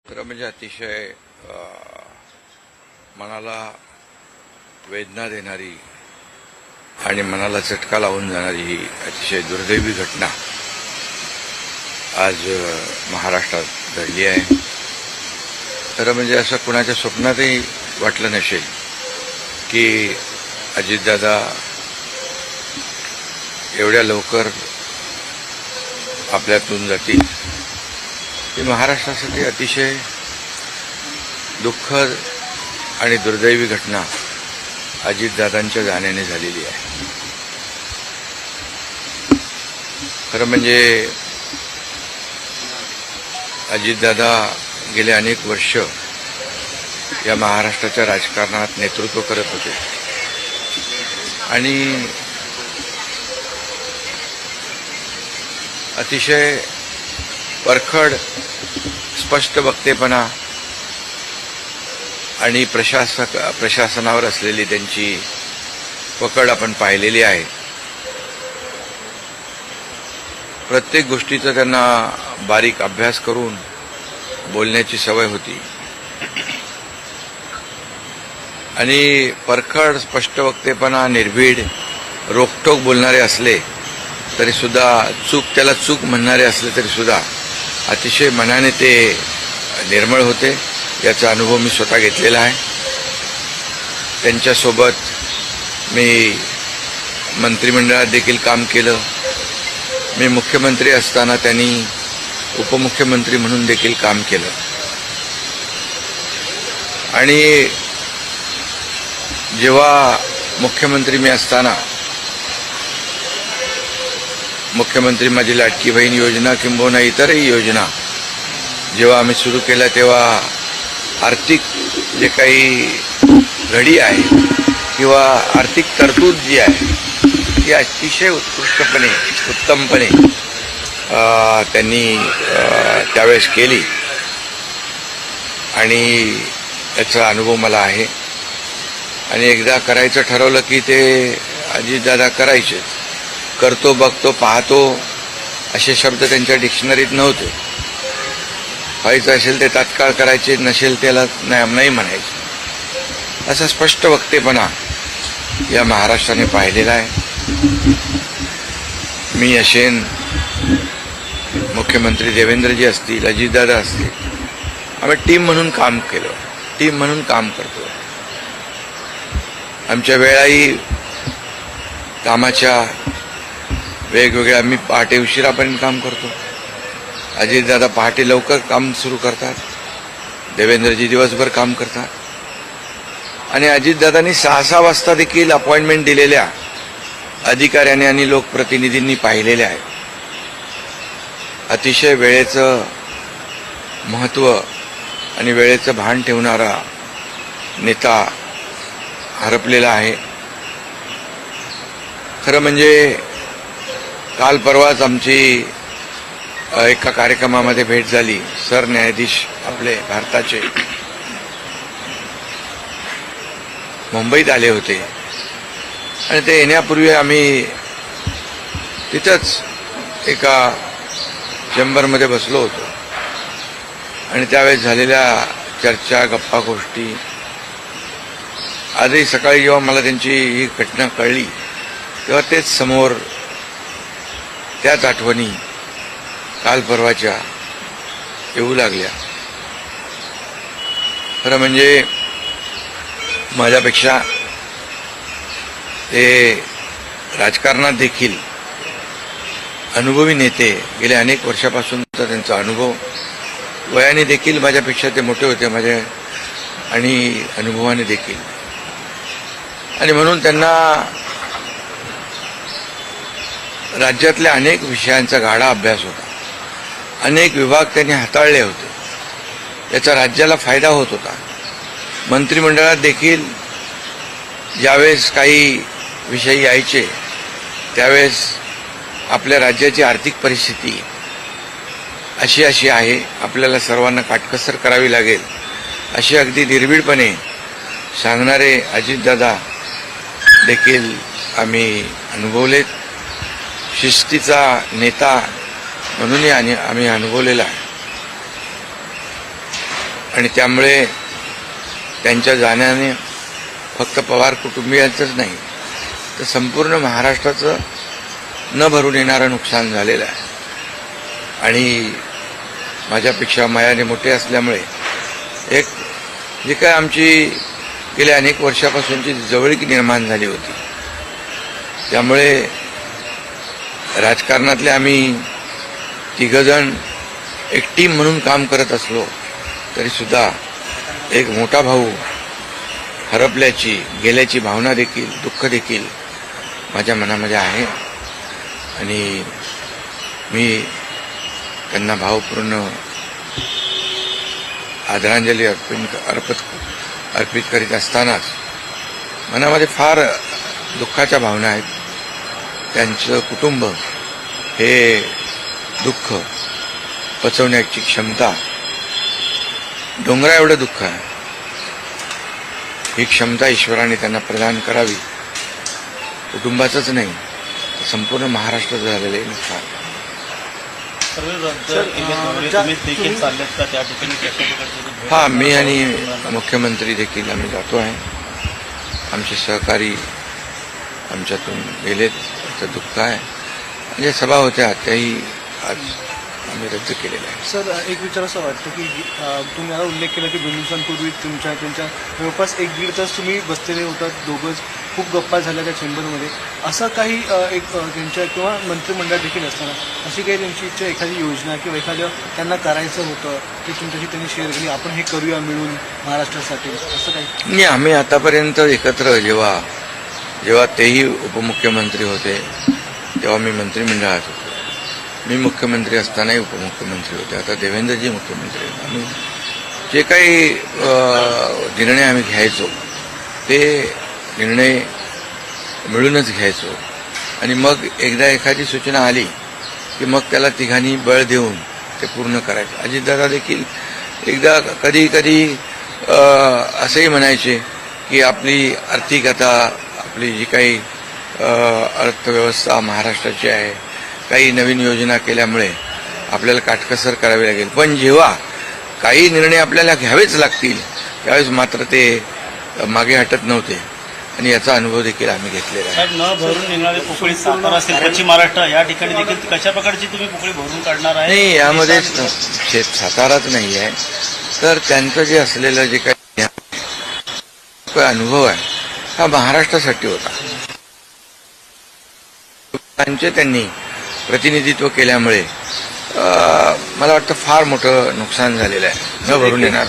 खरं म्हणजे अतिशय मनाला वेदना देणारी आणि मनाला चटका लावून जाणारी ही अतिशय दुर्दैवी घटना आज महाराष्ट्रात घडली आहे. खरं म्हणजे असं कुणाच्या स्वप्नातही वाटलं नसेल की अजितदादा एवढ्या लवकर आपल्यातून जातील. ही महाराष्ट्रासाठी अतिशय दुःखद आणि दुर्दैवी घटना अजितदादांच्या जाण्याने झालेली आहे. खरं म्हणजे अजितदादा गेले अनेक वर्ष या महाराष्ट्राच्या राजकारणात नेतृत्व करत होते आणि अतिशय परखड स्पष्ट वक्तेपणा आणि प्रशासनावर असलेली त्यांची पकड आपण पाहिलेली आहे. प्रत्येक गोष्टीचा त्यांना बारीक अभ्यास करून बोलण्याची सवय होती आणि परखड स्पष्ट वक्तेपणा, निर्भीड, रोखठोक बोलणारे असले तरी सुद्धा त्याला चूक म्हणणारे असले तरी सुद्धा अतिशय मनाने ते निर्मळ होते. याचा अनुभव मी स्वतः घेतलेला आहे. त्यांच्यासोबत मी मंत्रिमंडळात देखील काम केलं. मी मुख्यमंत्री असताना त्यांनी उपमुख्यमंत्री म्हणून देखील काम केलं आणि जेव्हा मुख्यमंत्री मी असताना मुख्यमंत्री माझी लाडकी बहीण योजना किंबहुना इतरही योजना जेव्हा आम्ही सुरू केल्या तेव्हा आर्थिक जे काही घडी आहे किंवा आर्थिक तरतूद जी आहे ती अतिशय उत्तमपणे त्यांनी त्यावेळेस केली आणि याचा अनुभव मला आहे. आणि एकदा करायचं ठरवलं की ते अजितदादा करायचे. करतो, बघतो, पाहतो असे शब्द त्यांच्या डिक्शनरीत नव्हते. व्हायचं असेल ते तात्काळ करायचे, नसेल त्याला नाही म्हणायचे. असा स्पष्ट वक्तेपणा या महाराष्ट्राने पाहिलेला आहे. मी असेन, मुख्यमंत्री देवेंद्रजी असतील, अजितदादा असतील, आम्ही टीम म्हणून काम केलं, टीम म्हणून काम करतो. आमच्या वेळाही कामाच्या वेगवेगळ्या, आम्ही पहाटे उशिरापर्यंत काम करतो. अजितदादा पहाटे लवकर काम सुरू करतात, देवेंद्रजी दिवसभर काम करतात. आणि अजितदादांनी 6-6 वाजता देखील अपॉइंटमेंट दिलेल्या अधिकाऱ्यांनी आणि लोकप्रतिनिधींनी पाहिलेल्या आहेत. अतिशय वेळेचं महत्त्व आणि वेळेचं भान ठेवणारा नेता हरपलेला आहे. खरं म्हणजे काल परवाच आमची एका कार्यक्रमामध्ये भेट झाली. सरन्यायाधीश आपले भारताचे मुंबईत आले होते आणि ते येण्यापूर्वी आम्ही तिथंच एका चेंबरमध्ये बसलो होतो आणि त्यावेळेस झालेल्या चर्चा, गप्पा गोष्टी, आजही सकाळी जेव्हा मला त्यांची ही घटना कळली तेव्हा तेच समोर त्याच आठवणी काल परवाच्या येऊ लागल्या. खरं म्हणजे माझ्यापेक्षा ते राजकारणात देखील अनुभवी नेते, गेले अनेक वर्षापासूनचा त्यांचा अनुभव, वयाने देखील माझ्यापेक्षा ते मोठे होते माझ्या आणि अनुभवाने देखील. आणि म्हणून त्यांना राज्यातल्या अनेक विषयांचा गाढा अभ्यास होता. अनेक विभाग त्यांनी हाताळले होते. याचा राज्याला फायदा होत होता. मंत्रिमंडळात देखील ज्यावेळेस काही विषय यायचे त्यावेळेस आपल्या राज्याची आर्थिक परिस्थिती अशी आहे, आपल्याला सर्वांना काटकसर करावी लागेल अशी अगदी निर्भीडपणे सांगणारे अजितदादा देखील आम्ही अनुभवलेत. शिस्तीचा नेता म्हणूनही आम्ही अनुभवलेला आहे. आणि त्यामुळे त्यांच्या जाण्याने फक्त पवार कुटुंबियांचंच नाही तर संपूर्ण महाराष्ट्राचं न भरून येणारं नुकसान झालेलं आहे. आणि माझ्यापेक्षा मायाने मोठे असल्यामुळे एक जी काय आमची गेल्या अनेक वर्षापासूनची जवळीक निर्माण झाली होती, त्यामुळे राजकारणातले आम्ही तिघजण एक टीम म्हणून काम करत असलो तरीसुद्धा एक मोठा भाऊ हरपल्याची गेल्याची भावना देखील दुःख देखील माझ्या मनामध्ये आहे. आणि मी त्यांना भावपूर्ण आदरांजली अर्पित करीत असतानाच मनामध्ये फार दुःखाच्या भावना आहेत. त्यांचं कुटुंब हे दुःख पचवण्याची क्षमता डोंगरा एवढं दुःख आहे, ही क्षमता ईश्वराने त्यांना प्रदान करावी. कुटुंबाचंच नाही संपूर्ण महाराष्ट्राचं झालेलं आहे नुकसान. हा, मी आणि मुख्यमंत्री देखील आम्ही जातो आहे. आमचे सहकारी आमच्यातून गेलेत, त्याचं दुःख आहे. म्हणजे सभा होत्या त्याही आज आम्ही रद्द केलेल्या आहे. सर, एक विचार असं वाटतं की तुम्ही आता उल्लेख केला की 2 दिवसांपूर्वी त्यांच्या जवळपास 1-1.5 तास तुम्ही बसलेले होतात दोघंच, खूप गप्पा झाल्या त्या चेंबरमध्ये. असं काही एक त्यांच्या किंवा मंत्रिमंडळ देखील असताना अशी काही त्यांची इच्छा, एखादी योजना किंवा एखादं त्यांना करायचं होतं ते तुमच्याशी त्यांनी शेअर केली, आपण हे करूया मिळून महाराष्ट्रासाठी, असं काही? नाही, आम्ही आतापर्यंत एकत्र जेव्हा तेही उपमुख्यमंत्री होते तेव्हा मी मंत्रिमंडळात होतो. मी मुख्यमंत्री असतानाही उपमुख्यमंत्री होते. आता देवेंद्रजी मुख्यमंत्री होते. आम्ही जे काही निर्णय आम्ही घ्यायचो ते निर्णय मिळूनच घ्यायचो. आणि मग एकदा एखादी सूचना आली की मग त्याला तिघांनी बळ देऊन ते पूर्ण करायचं. अजितदादा देखील एकदा कधी कधी असंही म्हणायचे की आपली आर्थिकता, आपली जी काही अर्थव्यवस्था महाराष्ट्राची आहे, काही नवीन योजना केल्यामुळे आपल्याला काटकसर करावी लागेल, पण जेव्हा काही निर्णय आपल्याला घ्यावेच लागतील त्यावेळेस मात्र ते मागे हटत नव्हते. आणि याचा अनुभव देखील आम्ही घेतलेला आहे. न भरून निघणारे पोकळी सातारा असेल, पश्चिम महाराष्ट्र या ठिकाणी देखील कशा प्रकारची तुम्ही पोकळी भरून काढणार आहे? नाही, यामध्ये साताराच नाही आहे तर त्यांचं जे असलेलं जे काही अनुभव आहे हा महाराष्ट्रासाठी होता. त्यांनी प्रतिनिधित्व केल्यामुळे मला वाटतं फार मोठं नुकसान झालेलं आहे, न भरून येणार.